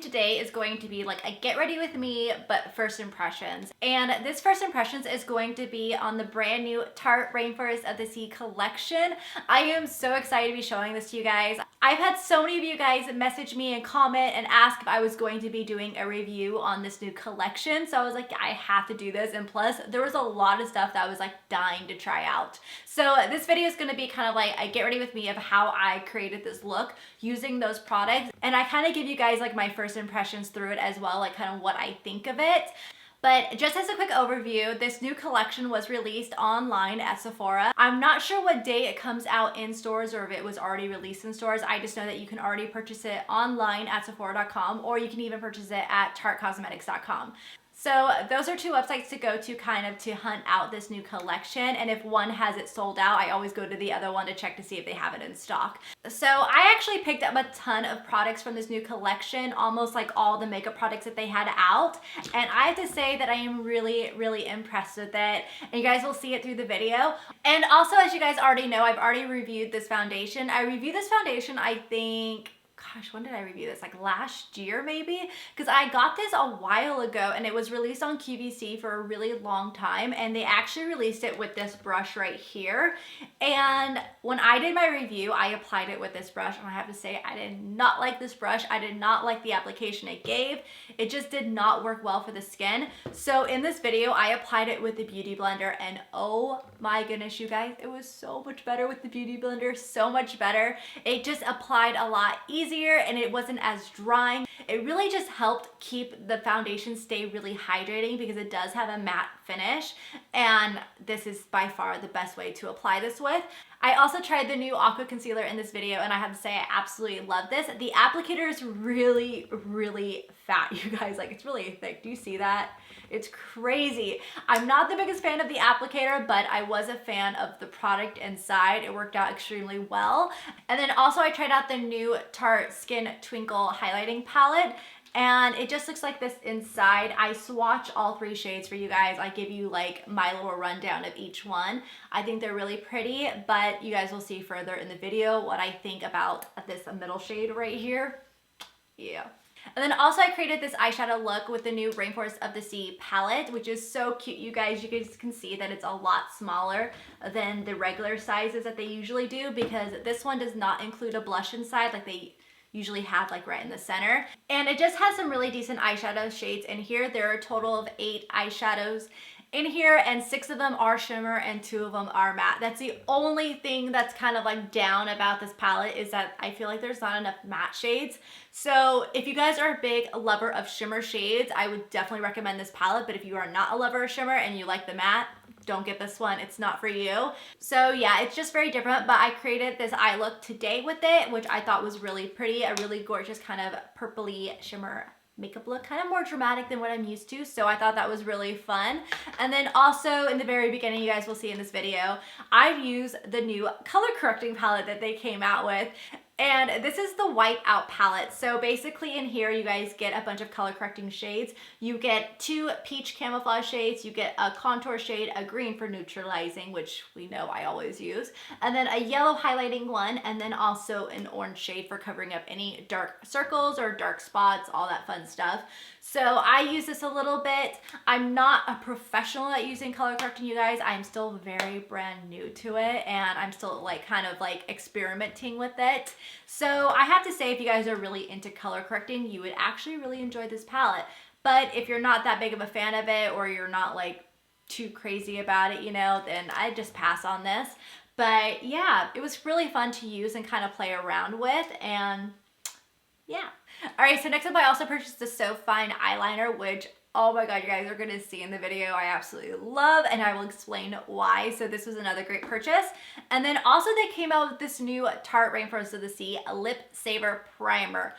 today is going to be like a get ready with me, but first impressions. And this first impressions is going to be on the brand new Tarte Rainforest of the Sea collection. I am so excited to be showing this to you guys. I've had so many of you guys message me and comment and ask if I was going to be doing a review on this new collection. So I was like, I have to do this. And plus there was a lot of stuff that I was like dying to try out. So this video is going to be kind of like a get ready with me of how I created this look using those products. And I kind of give you guys like my first impressions through it as well, like kind of what I think of it. But just as a quick overview, this new collection was released online at Sephora. I'm not sure what day it comes out in stores or if it was already released in stores. I just know that you can already purchase it online at Sephora.com, or you can even purchase it at TarteCosmetics.com. So those are two websites to go to kind of to hunt out this new collection. And if one has it sold out, I always go to the other one to check to see if they have it in stock. So I actually picked up a ton of products from this new collection, almost like all the makeup products that they had out. And I have to say that I am really, really impressed with it. And you guys will see it through the video. And also, as you guys already know, I've already reviewed this foundation. I reviewed this foundation, I think, gosh, when did I review this? Like last year maybe? Because I got this a while ago and it was released on QVC for a really long time, and they actually released it with this brush right here. And when I did my review, I applied it with this brush, and I have to say I did not like this brush. I did not like the application it gave. It just did not work well for the skin. So in this video, I applied it with the Beauty Blender, and oh my goodness, you guys, it was so much better with the Beauty Blender, so much better. It just applied a lot easier and it wasn't as drying. It really just helped keep the foundation stay really hydrating because it does have a matte finish, and this is by far the best way to apply this with. I also tried the new Aqua Concealer in this video, and I have to say I absolutely love this. The applicator is really, really fat, you guys. Like, it's really thick. Do you see that? It's crazy. I'm not the biggest fan of the applicator, but I was a fan of the product inside. It worked out extremely well. And then also I tried out the new Tarte Skin Twinkle Highlighting Palette, and it just looks like this inside. I swatch all three shades for you guys. I give you like my little rundown of each one. I think they're really pretty, but you guys will see further in the video what I think about this middle shade right here. Yeah. And then also I created this eyeshadow look with the new Rainforest of the Sea palette, which is so cute, you guys. You guys can see that it's a lot smaller than the regular sizes that they usually do, because this one does not include a blush inside like they usually have like right in the center. And it just has some really decent eyeshadow shades in here. There are a total of 8 eyeshadows in here, and 6 of them are shimmer and 2 of them are matte. That's the only thing that's kind of like down about this palette, is that I feel like there's not enough matte shades. So if you guys are a big lover of shimmer shades, I would definitely recommend this palette. But if you are not a lover of shimmer and you like the matte, don't get this one. It's not for you. So yeah, it's just very different, but I created this eye look today with it, which I thought was really pretty. A really gorgeous kind of purpley shimmer makeup look, kind of more dramatic than what I'm used to. So I thought that was really fun. And then also in the very beginning, you guys will see in this video, I've used the new color correcting palette that they came out with. And this is the Wipeout palette. So basically in here, you guys get a bunch of color correcting shades. You get 2 peach camouflage shades, you get a contour shade, a green for neutralizing, which we know I always use, and then a yellow highlighting one, and then also an orange shade for covering up any dark circles or dark spots, all that fun stuff. So I use this a little bit. I'm not a professional at using color correcting, you guys. I'm still very brand new to it, and I'm still like kind of like experimenting with it. So I have to say, if you guys are really into color correcting, you would actually really enjoy this palette. But if you're not that big of a fan of it, or you're not like too crazy about it, you know, then I just pass on this. But yeah, it was really fun to use and kind of play around with, and yeah. All right, so next up I also purchased the So Fine eyeliner, which, oh my god, you guys are going to see in the video, I absolutely love, and I will explain why. So this was another great purchase. And then also they came out with this new Tarte Rainforest of the Sea Lip Saver Primer.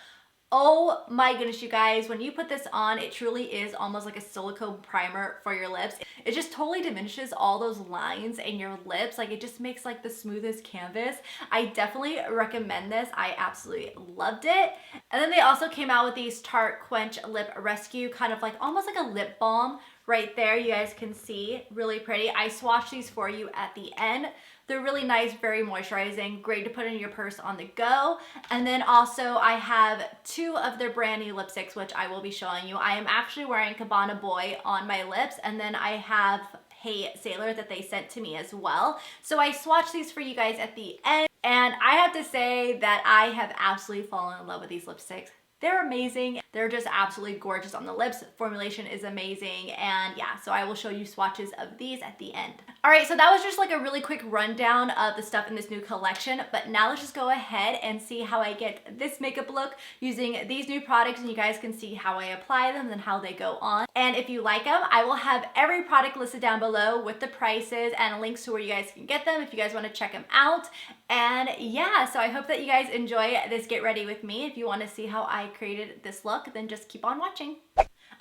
Oh my goodness, you guys, when you put this on, it truly is almost like a silicone primer for your lips. It just totally diminishes all those lines in your lips. Like, it just makes like the smoothest canvas. I definitely recommend this. I absolutely loved it. And then they also came out with these Tarte Quench Lip Rescue, kind of like almost like a lip balm right there. You guys can see, really pretty. I swatched these for you at the end. They're really nice, very moisturizing, great to put in your purse on the go. And then also I have 2 of their brand new lipsticks, which I will be showing you. I am actually wearing Cabana Boy on my lips, and then I have Hey Sailor that they sent to me as well. So I swatched these for you guys at the end, and I have to say that I have absolutely fallen in love with these lipsticks. They're amazing. They're just absolutely gorgeous on the lips. Formulation is amazing. And yeah, so I will show you swatches of these at the end. All right, so that was just like a really quick rundown of the stuff in this new collection. But now let's just go ahead and see how I get this makeup look using these new products, and you guys can see how I apply them and how they go on. And if you like them, I will have every product listed down below with the prices and links to where you guys can get them if you guys want to check them out. And yeah, so I hope that you guys enjoy this Get Ready With Me. If you want to see how I created this look, then just keep on watching.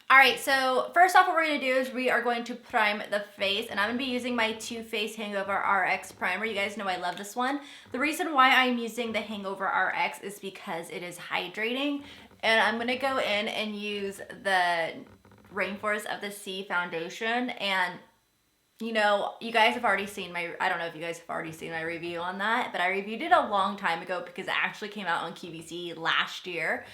All right, so first off, what we're gonna do is we are going to prime the face, and I'm gonna be using my Too Faced Hangover RX primer. You guys know I love this one. The reason why I'm using the Hangover RX is because it is hydrating, and I'm gonna go in and use the Rainforest of the Sea foundation. And you know, you guys have already seen my, I don't know if you guys have already seen my review on that, but I reviewed it a long time ago because it actually came out on QVC last year.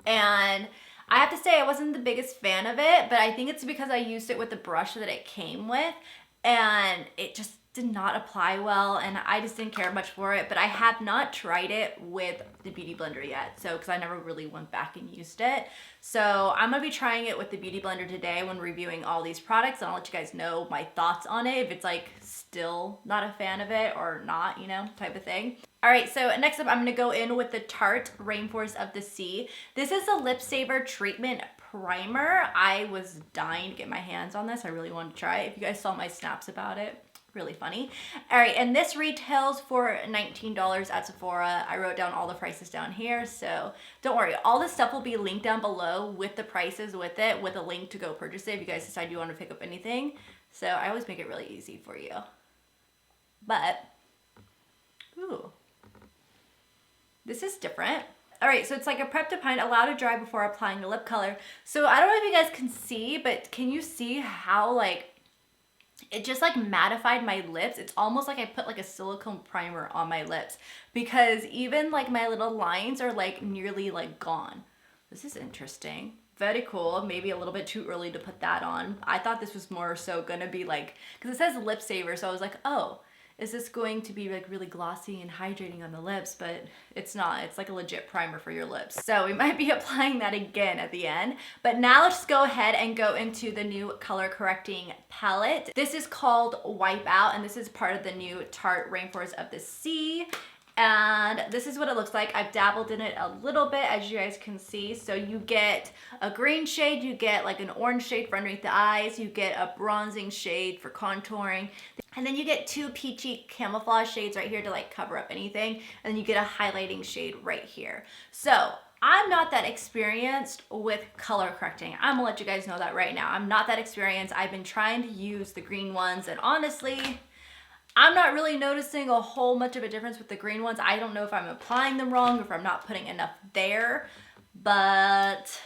And I have to say I wasn't the biggest fan of it, but I think it's because I used it with the brush that it came with, and it just did not apply well, and I just didn't care much for it. But I have not tried it with the Beauty Blender yet, so because I never really went back and used it. So I'm gonna be trying it with the Beauty Blender today when reviewing all these products, and I'll let you guys know my thoughts on it, if it's like still not a fan of it or not, you know, type of thing. All right, so next up I'm gonna go in with the Tarte Rainforest of the Sea. This is a Lip Saver Treatment Primer. I was dying to get my hands on this. I really wanted to try it. If you guys saw my snaps about it, really funny. All right, and this retails for $19 at Sephora. I wrote down all the prices down here, so don't worry. All this stuff will be linked down below with the prices with it, with a link to go purchase it if you guys decide you want to pick up anything. So I always make it really easy for you. But, ooh, this is different. All right, so it's like a prep to prime, allow to dry before applying the lip color. So I don't know if you guys can see, but can you see how like it just like mattified my lips? It's almost like I put like a silicone primer on my lips, because even like my little lines are like nearly like gone. This is interesting. Very cool. Maybe a little bit too early to put that on. I thought this was more so gonna be like, because it says lip saver, so I was like, oh, is this going to be like really glossy and hydrating on the lips? But it's not. It's like a legit primer for your lips. So we might be applying that again at the end. But now let's just go ahead and go into the new color correcting palette. This is called Wipe Out, and this is part of the new Tarte Rainforest of the Sea. And this is what it looks like. I've dabbled in it a little bit, as you guys can see. So you get a green shade, you get like an orange shade for underneath the eyes, you get a bronzing shade for contouring, and then you get 2 peachy camouflage shades right here to like cover up anything, and then you get a highlighting shade right here. So I'm not that experienced with color correcting. I'm gonna let you guys know that right now. I'm not that experienced. I've been trying to use the green ones, and honestly, I'm not really noticing a whole much of a difference with the green ones. I don't know if I'm applying them wrong or if I'm not putting enough there, but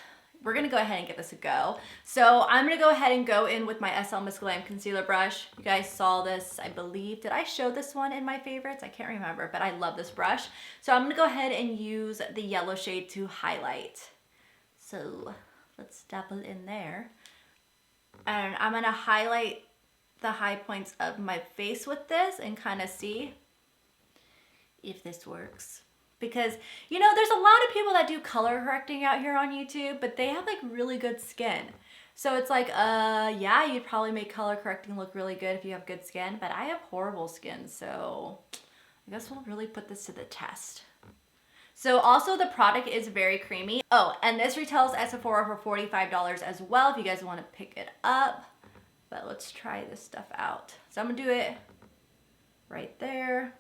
we're gonna go ahead and give this a go. So I'm gonna go ahead and go in with my SL Miss Glam concealer brush. You guys saw this, I believe. Did I show this one in my favorites? I can't remember, but I love this brush. So I'm gonna go ahead and use the yellow shade to highlight. So let's dabble in there. And I'm gonna highlight the high points of my face with this and kind of see if this works. Because, you know, there's a lot of people that do color correcting out here on YouTube, but they have like really good skin. So it's like, yeah, you'd probably make color correcting look really good if you have good skin, but I have horrible skin, so I guess we'll really put this to the test. So also the product is very creamy. Oh, and this retails at Sephora for $45 as well if you guys want to pick it up. But let's try this stuff out. So I'm gonna do it right there.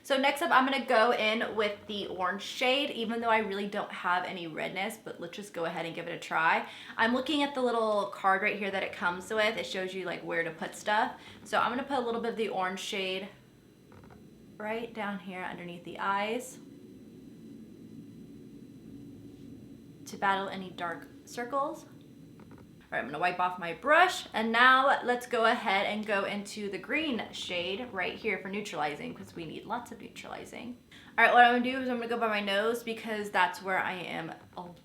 So next up, I'm gonna go in with the orange shade, even though I really don't have any redness, but let's just go ahead and give it a try. I'm looking at the little card right here that it comes with. It shows you like where to put stuff. So I'm gonna put a little bit of the orange shade right down here underneath the eyes to battle any dark circles. right, I'm gonna wipe off my brush, and now let's go ahead and go into the green shade right here for neutralizing, because we need lots of neutralizing. All right, what I'm gonna do is I'm gonna go by my nose because that's where I am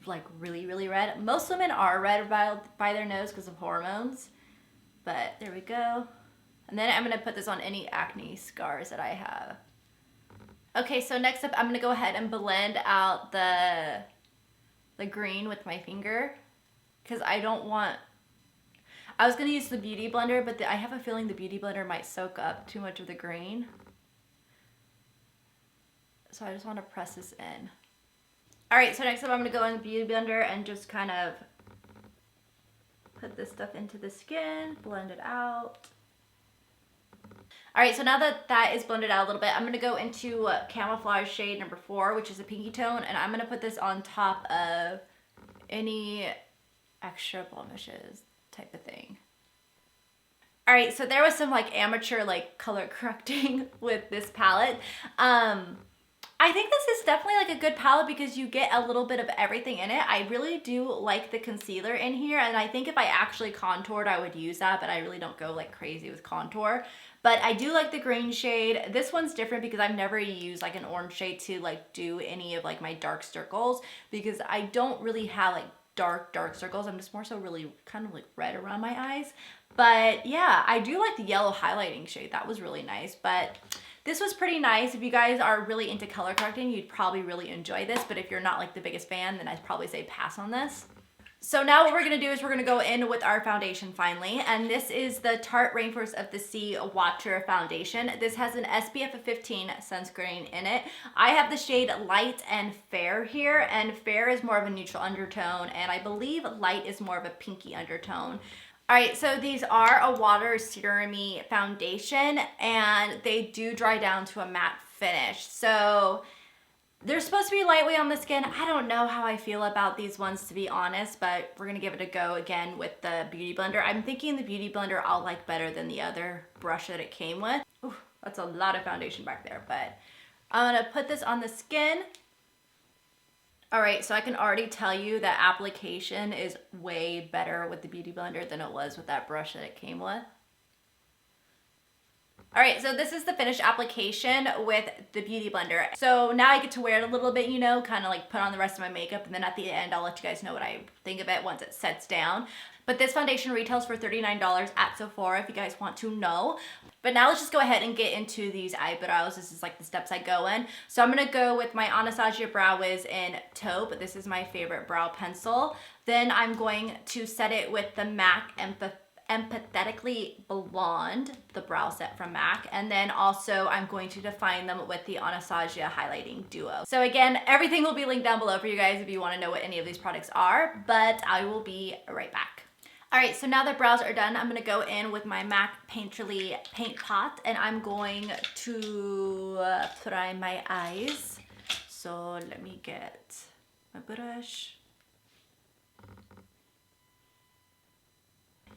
like really, really red. Most women are red by their nose because of hormones, but there we go. And then I'm gonna put this on any acne scars that I have. Okay, so next up, I'm gonna go ahead and blend out the green with my finger because I don't want, I was gonna use the Beauty Blender, but I have a feeling the Beauty Blender might soak up too much of the green. So I just want to press this in. All right, so next up I'm gonna go in the Beauty Blender and just kind of put this stuff into the skin, blend it out. All right, so now that that is blended out a little bit, I'm gonna go into Camouflage shade number 4, which is a pinky tone, and I'm gonna put this on top of any extra blemishes type of thing. All right, so there was some like amateur like color correcting with this palette. I think this is definitely like a good palette because you get a little bit of everything in it. I really do like the concealer in here, and I think if I actually contoured, I would use that, but I really don't go like crazy with contour. But I do like the green shade. This one's different because I've never used like an orange shade to like do any of like my dark circles because I don't really have like dark circles. I'm just more so really kind of like red around my eyes. But yeah, I do like the yellow highlighting shade. That was really nice, but this was pretty nice. If you guys are really into color correcting, you'd probably really enjoy this, but if you're not like the biggest fan, then I'd probably say pass on this. So now what we're gonna do is we're gonna go in with our foundation finally, and this is the Tarte Rainforest of the Sea Water Foundation. This has an SPF of 15 sunscreen in it. I have the shade Light and Fair here, and Fair is more of a neutral undertone, and I believe Light is more of a pinky undertone. All right, so these are a water serum-y foundation, and they do dry down to a matte finish. So they're supposed to be lightweight on the skin. I don't know how I feel about these ones, to be honest, but we're gonna give it a go again with the Beauty Blender. I'm thinking the Beauty Blender I'll like better than the other brush that it came with. Ooh, that's a lot of foundation back there, but I'm gonna put this on the skin. All right, so I can already tell you that application is way better with the Beauty Blender than it was with that brush that it came with. All right, so this is the finished application with the Beauty Blender. So now I get to wear it a little bit, you know, kind of like put on the rest of my makeup, and then at the end, I'll let you guys know what I think of it once it sets down. But this foundation retails for $39 at Sephora if you guys want to know. But now let's just go ahead and get into these eyebrows. This is like the steps I go in. So I'm gonna go with my Anastasia Brow Wiz in Taupe. This is my favorite brow pencil. Then I'm going to set it with the MAC Empathetically Blonde, the brow set from MAC, and then also I'm going to define them with the Anastasia Highlighting Duo. So again, everything will be linked down below for you guys if you want to know what any of these products are, but I will be right back. All right, so now that brows are done, I'm gonna go in with my MAC Painterly Paint Pot, and I'm going to prime my eyes. So let me get my brush.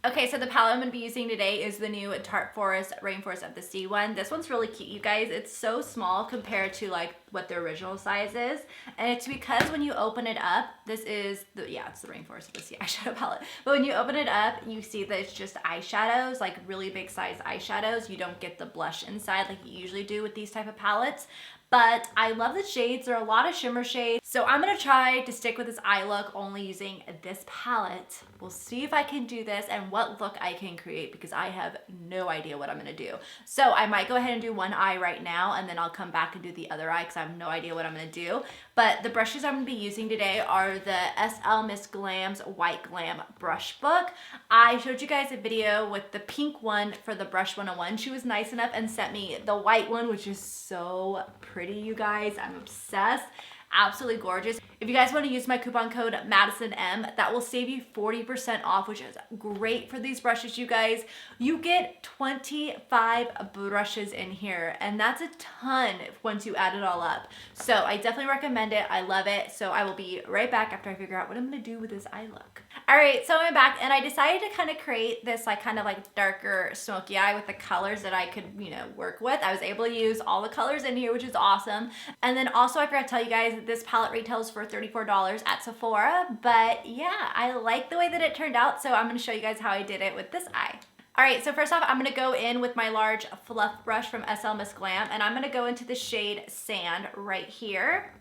Okay, so the palette I'm going to be using today is the new Tarte Rainforest of the Sea one. This one's really cute, you guys. It's so small compared to like what the original size is. And it's because when you open it up, this is the, yeah, it's the Rainforest of the Sea eyeshadow palette. But when you open it up, you see that it's just eyeshadows, like really big size eyeshadows. You don't get the blush inside like you usually do with these type of palettes. But I love the shades. There are a lot of shimmer shades. So I'm gonna try to stick with this eye look only using this palette. We'll see if I can do this and what look I can create because I have no idea what I'm gonna do. So I might go ahead and do one eye right now and then I'll come back and do the other eye because I have no idea what I'm gonna do. But the brushes I'm gonna be using today are the SL Miss Glam's White Glam Brush Book. I showed you guys a video with the pink one for the Brush 101. She was nice enough and sent me the white one, which is so pretty, you guys. I'm obsessed. Absolutely gorgeous. If you guys want to use my coupon code MadisonM, that will save you 40% off, which is great for these brushes, you guys. You get 25 brushes in here, and that's a ton once you add it all up. So I definitely recommend it. I love it. So I will be right back after I figure out what I'm going to do with this eye look. All right, so I'm back, and I decided to kind of create this like kind of like darker smoky eye with the colors that I could, you know, work with. I was able to use all the colors in here, which is awesome. And then also I forgot to tell you guys, and this palette retails for $34 at Sephora. But yeah, I like the way that it turned out, so I'm gonna show you guys how I did it with this eye. All right, so first off, I'm gonna go in with my large fluff brush from SL Miss Glam, and I'm gonna go into the shade Sand right here.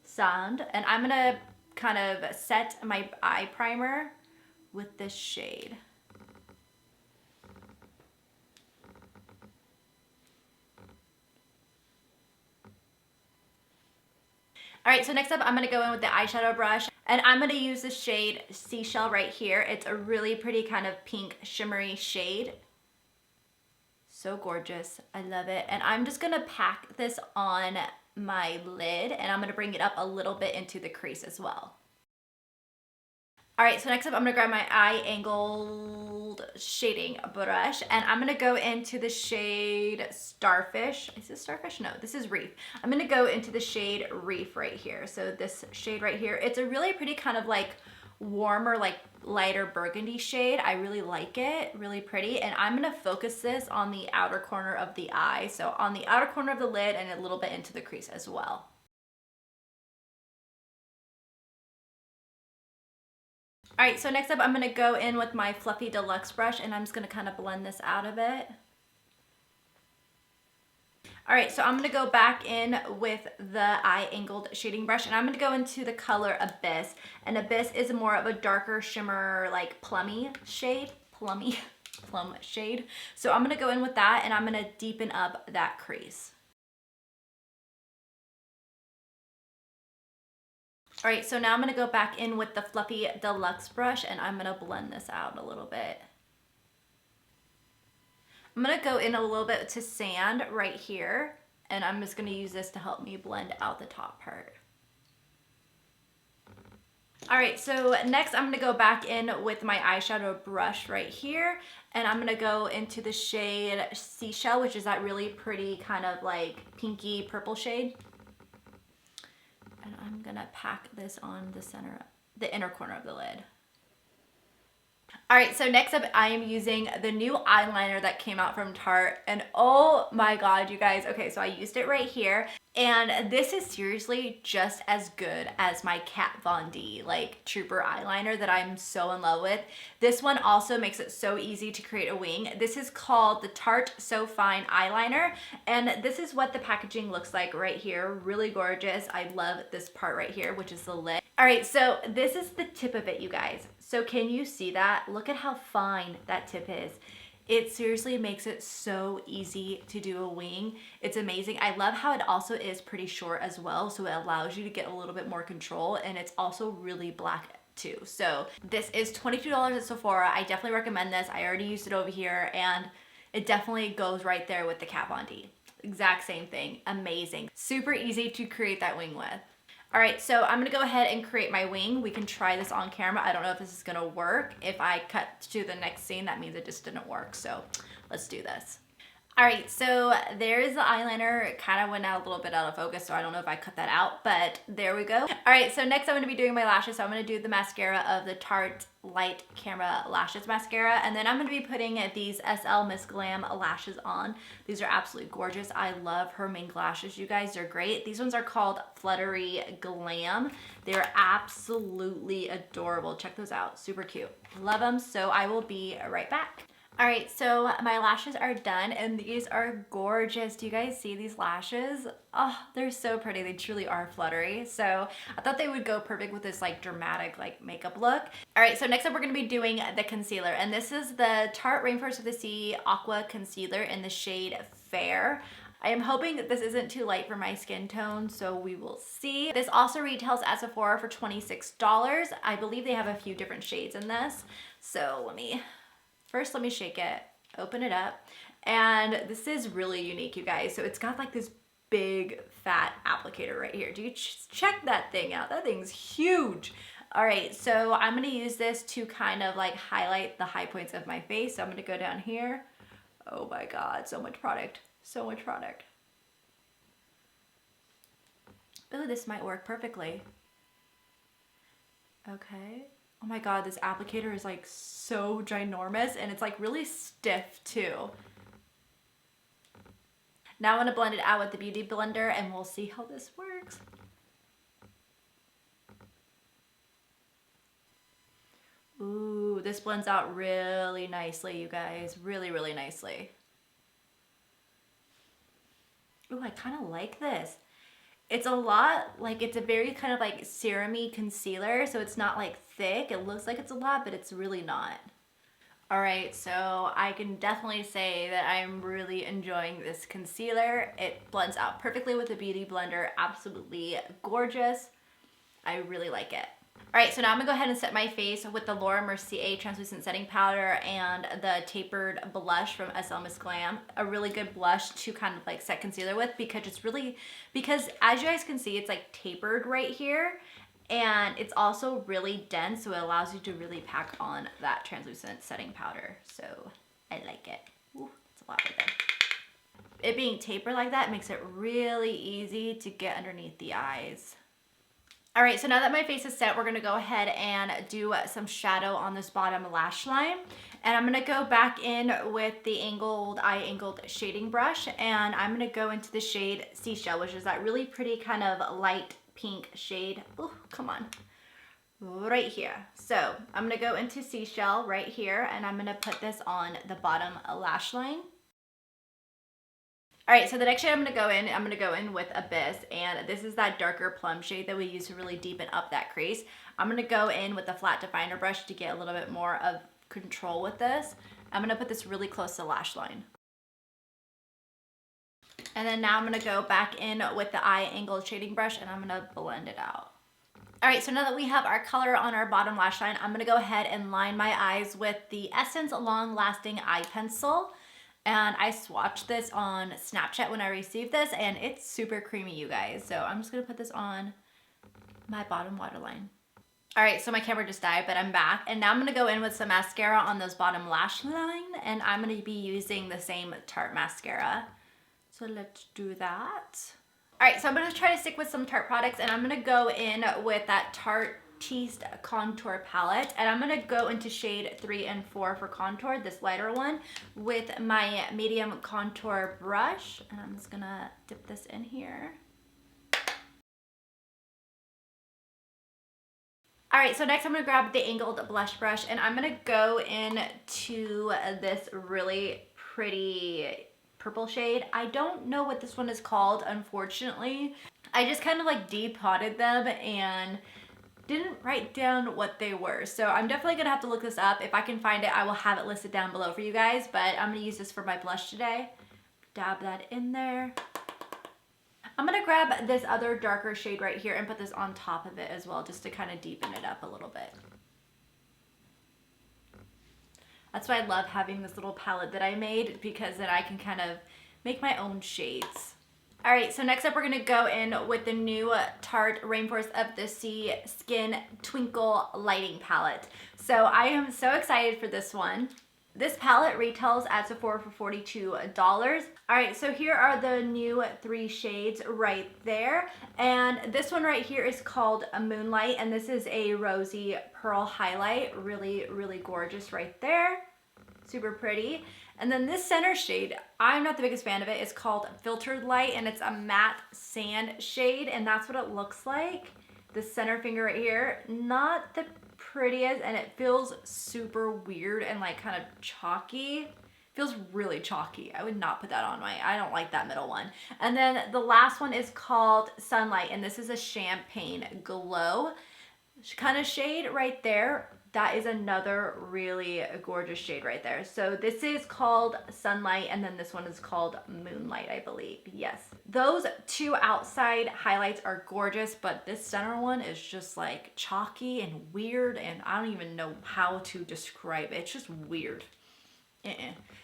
Sand, and I'm gonna kind of set my eye primer with this shade. All right, so next up, I'm gonna go in with the eyeshadow brush, and I'm gonna use the shade Seashell right here. It's a really pretty kind of pink shimmery shade. So gorgeous, I love it. And I'm just gonna pack this on my lid, and I'm gonna bring it up a little bit into the crease as well. All right, so next up, I'm gonna grab my eye angled shading brush, and I'm gonna go into the shade Starfish. Is this Starfish? No, this is Reef. I'm gonna go into the shade Reef right here. So this shade right here, it's a really pretty kind of like warmer, like lighter burgundy shade. I really like it, really pretty. And I'm gonna focus this on the outer corner of the eye. So on the outer corner of the lid and a little bit into the crease as well. All right, so next up, I'm gonna go in with my Fluffy Deluxe brush, and I'm just gonna kind of blend this out a bit. All right, so I'm gonna go back in with the eye angled shading brush, and I'm gonna go into the color Abyss. And Abyss is more of a darker shimmer, like plum shade. So I'm gonna go in with that, and I'm gonna deepen up that crease. All right, so now I'm gonna go back in with the Fluffy Deluxe brush, and I'm gonna blend this out a little bit. I'm gonna go in a little bit to Sand right here, and I'm just gonna use this to help me blend out the top part. All right, so next I'm gonna go back in with my eyeshadow brush right here, and I'm gonna go into the shade Seashell, which is that really pretty kind of like pinky purple shade. And I'm gonna pack this on the inner corner of the lid. All right, so next up, I am using the new eyeliner that came out from Tarte, and oh my God, you guys. Okay, so I used it right here, and this is seriously just as good as my Kat Von D, like Trooper eyeliner that I'm so in love with. This one also makes it so easy to create a wing. This is called the Tarte So Fine Eyeliner, and this is what the packaging looks like right here. Really gorgeous. I love this part right here, which is the lid. All right, so this is the tip of it, you guys. So can you see that? Look at how fine that tip is. It seriously makes it so easy to do a wing. It's amazing. I love how it also is pretty short as well, so it allows you to get a little bit more control, and it's also really black too. So this is $22 at Sephora. I definitely recommend this. I already used it over here, and it definitely goes right there with the Kat Von D. Exact same thing. Amazing. Super easy to create that wing with. All right, so I'm gonna go ahead and create my wing. We can try this on camera. I don't know if this is gonna work. If I cut to the next scene, that means it just didn't work. So let's do this. All right, so there's the eyeliner. It kind of went out a little bit out of focus, so I don't know if I cut that out, but there we go. All right, so next I'm gonna be doing my lashes. So I'm gonna do the mascara of the Tarte Light Camera Lashes Mascara, and then I'm gonna be putting these SL Miss Glam lashes on. These are absolutely gorgeous. I love her mink lashes, you guys. They're great. These ones are called Fluttery Glam. They're absolutely adorable. Check those out. Super cute. Love them. So I will be right back. All right, so my lashes are done, and these are gorgeous. Do you guys see these lashes? Oh, they're so pretty. They truly are fluttery. So I thought they would go perfect with this like dramatic like makeup look. All right, so next up we're gonna be doing the concealer, and this is the Tarte Rainforest of the Sea Aqua Concealer in the shade Fair. I am hoping that this isn't too light for my skin tone, so we will see. This also retails at Sephora for $26. I believe they have a few different shades in this. So let me shake it, open it up, and this is really unique, you guys. So it's got like this big fat applicator right here. Do you check that thing out? That thing's huge. All right, so I'm gonna use this to kind of like highlight the high points of my face. So I'm gonna go down here. Oh my God, so much product, so much product. Ooh, this might work perfectly. Okay. Oh my God, this applicator is like so ginormous, and it's like really stiff too. Now I'm gonna blend it out with the Beauty Blender, and we'll see how this works. Ooh, this blends out really nicely, you guys. Really, really nicely. Ooh, I kind of like this. It's a lot, like it's a very kind of like serum-y concealer, so it's not like thick. It looks like it's a lot, but it's really not. All right, so I can definitely say that I'm really enjoying this concealer. It blends out perfectly with the Beauty Blender. Absolutely gorgeous. I really like it. All right, so now I'm gonna go ahead and set my face with the Laura Mercier Translucent Setting Powder and the Tapered Blush from SM Miss Glam. A really good blush to kind of like set concealer with because as you guys can see, it's like tapered right here. And it's also really dense, so it allows you to really pack on that translucent setting powder. So I like it. Ooh, it's a lot right there. It being tapered like that makes it really easy to get underneath the eyes. All right, so now that my face is set, we're gonna go ahead and do some shadow on this bottom lash line. And I'm gonna go back in with the eye angled shading brush, and I'm gonna go into the shade Seashell, which is that really pretty kind of light pink shade. Oh, come on. Right here. So I'm gonna go into Seashell right here, and I'm gonna put this on the bottom lash line. All right, so the next shade I'm gonna go in with Abyss, and this is that darker plum shade that we use to really deepen up that crease. I'm gonna go in with the flat definer brush to get a little bit more of control with this. I'm gonna put this really close to the lash line. And then now I'm gonna go back in with the eye angled shading brush, and I'm gonna blend it out. All right, so now that we have our color on our bottom lash line, I'm gonna go ahead and line my eyes with the Essence Long Lasting Eye Pencil. And I swatched this on Snapchat when I received this, and it's super creamy, you guys. So I'm just gonna put this on my bottom waterline. All right, so my camera just died, but I'm back. And now I'm gonna go in with some mascara on those bottom lash line, and I'm gonna be using the same Tarte mascara. So let's do that. All right, so I'm gonna try to stick with some Tarte products, and I'm gonna go in with that Tarte Contour palette, and I'm gonna go into shade 3 and 4 for contour, this lighter one, with my medium contour brush. And I'm just gonna dip this in here. All right, so next I'm gonna grab the angled blush brush, and I'm gonna go into this really pretty purple shade. I don't know what this one is called, unfortunately. I just kind of like depotted them and didn't write down what they were. So I'm definitely gonna have to look this up. If I can find it, I will have it listed down below for you guys, but I'm gonna use this for my blush today. Dab that in there. I'm gonna grab this other darker shade right here and put this on top of it as well, just to kind of deepen it up a little bit. That's why I love having this little palette that I made, because then I can kind of make my own shades. All right, so next up we're gonna go in with the new Tarte Rainforest of the Sea Skin Twinkle Lighting Palette. So I am so excited for this one. This palette retails at Sephora for $42. All right, so here are the new 3 shades right there. And this one right here is called a Moonlight, and this is a rosy pearl highlight. Really, really gorgeous right there. Super pretty. And then this center shade, I'm not the biggest fan of it. It's called Filtered Light, and it's a matte sand shade, and that's what it looks like. The center finger right here, not the prettiest, and it feels super weird and like kind of chalky. Feels really chalky. I would not put that on I don't like that middle one. And then the last one is called Sunlight, and this is a Champagne Glow kind of shade right there. That is another really gorgeous shade right there. So this is called Sunlight, and then this one is called Moonlight, I believe. Yes. Those 2 outside highlights are gorgeous, but this center one is just like chalky and weird, and I don't even know how to describe it. It's just weird.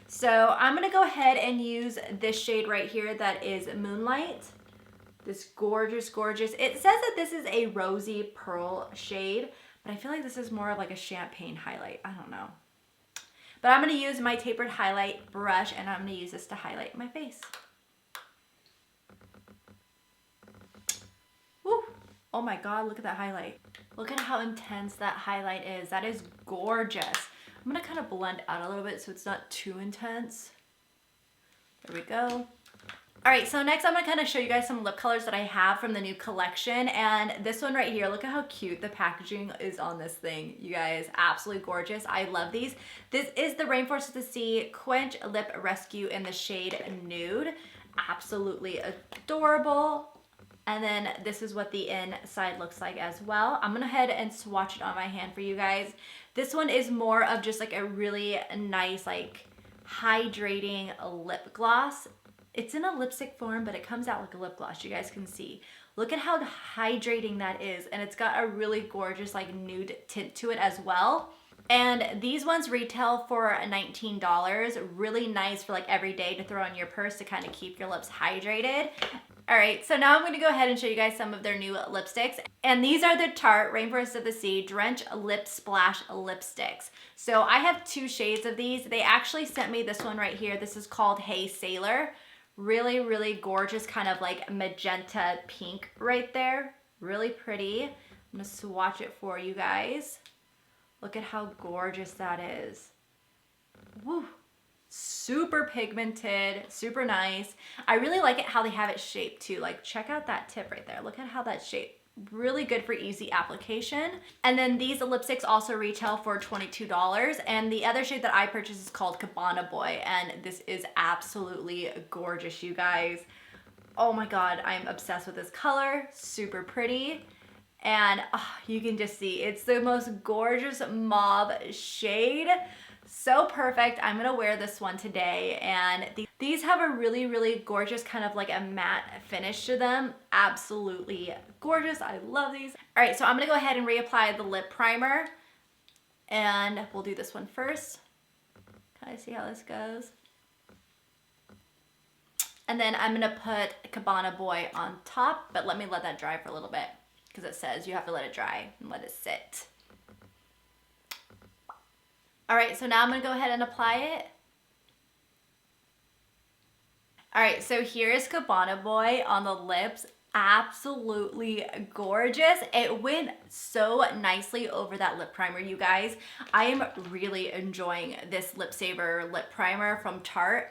So I'm gonna go ahead and use this shade right here that is Moonlight. This gorgeous, gorgeous. It says that this is a rosy pearl shade, but I feel like this is more of like a champagne highlight. I don't know. But I'm going to use my tapered highlight brush, and I'm going to use this to highlight my face. Woo! Oh my God, look at that highlight. Look at how intense that highlight is. That is gorgeous. I'm going to kind of blend out a little bit so it's not too intense. There we go. All right, so next I'm gonna kind of show you guys some lip colors that I have from the new collection. And this one right here, look at how cute the packaging is on this thing. You guys, absolutely gorgeous. I love these. This is the Rainforest of the Sea Quench Lip Rescue in the shade Nude. Absolutely adorable. And then this is what the inside looks like as well. I'm gonna head and swatch it on my hand for you guys. This one is more of just like a really nice, like hydrating lip gloss. It's in a lipstick form, but it comes out like a lip gloss, you guys can see. Look at how hydrating that is. And it's got a really gorgeous like nude tint to it as well. And these ones retail for $19. Really nice for like every day to throw in your purse to kind of keep your lips hydrated. All right, so now I'm gonna go ahead and show you guys some of their new lipsticks. And these are the Tarte Rainforest of the Sea Drench Lip Splash lipsticks. So I have 2 shades of these. They actually sent me this one right here. This is called Hey Sailor. Really, really gorgeous, kind of like magenta pink right there. Really pretty. I'm gonna swatch it for you guys. Look at how gorgeous that is. Woo. Super pigmented, super nice. I really like it how they have it shaped too. Like check out that tip right there. Look at how that's shaped. Really good for easy application. And then these lipsticks also retail for $22. And the other shade that I purchased is called Cabana Boy. And this is absolutely gorgeous, you guys. Oh my God, I'm obsessed with this color. Super pretty. And you can just see it's the most gorgeous mauve shade. So perfect. I'm gonna wear this one today, and these have a really, really gorgeous kind of like a matte finish to them. Absolutely gorgeous. I love these. All right, so I'm gonna go ahead and reapply the lip primer, and we'll do this one first. Can I see how this goes? And then I'm gonna put Cabana Boy on top, but let me let that dry for a little bit because it says you have to let it dry and let it sit. All right, so now I'm gonna go ahead and apply it. All right, so here is Cabana Boy on the lips. Absolutely gorgeous. It went so nicely over that lip primer, you guys. I am really enjoying this Lip Saver lip primer from Tarte.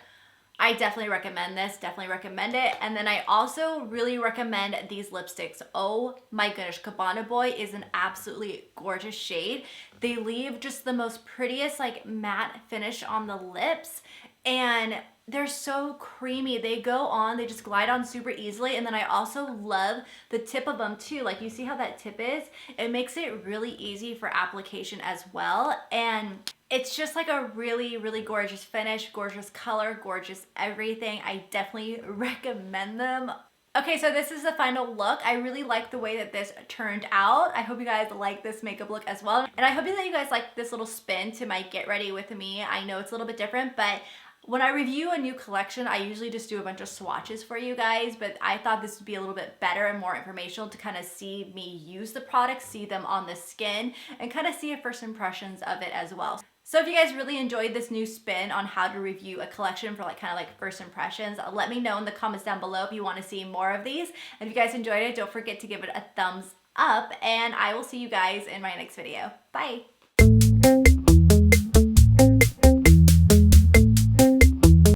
I definitely recommend this, definitely recommend it. And then I also really recommend these lipsticks. Oh my goodness, Cabana Boy is an absolutely gorgeous shade. They leave just the most prettiest like matte finish on the lips, and they're so creamy. They go on, they just glide on super easily. And then I also love the tip of them too. Like you see how that tip is? It makes it really easy for application as well. And it's just like a really, really gorgeous finish, gorgeous color, gorgeous everything. I definitely recommend them. Okay, so this is the final look. I really like the way that this turned out. I hope you guys like this makeup look as well. And I hope that you guys like this little spin to my Get Ready With Me. I know it's a little bit different, but when I review a new collection, I usually just do a bunch of swatches for you guys, but I thought this would be a little bit better and more informational to kind of see me use the products, see them on the skin, and kind of see a first impressions of it as well. So if you guys really enjoyed this new spin on how to review a collection for like kind of like first impressions, let me know in the comments down below if you want to see more of these. And if you guys enjoyed it, don't forget to give it a thumbs up, and I will see you guys in my next video. Bye.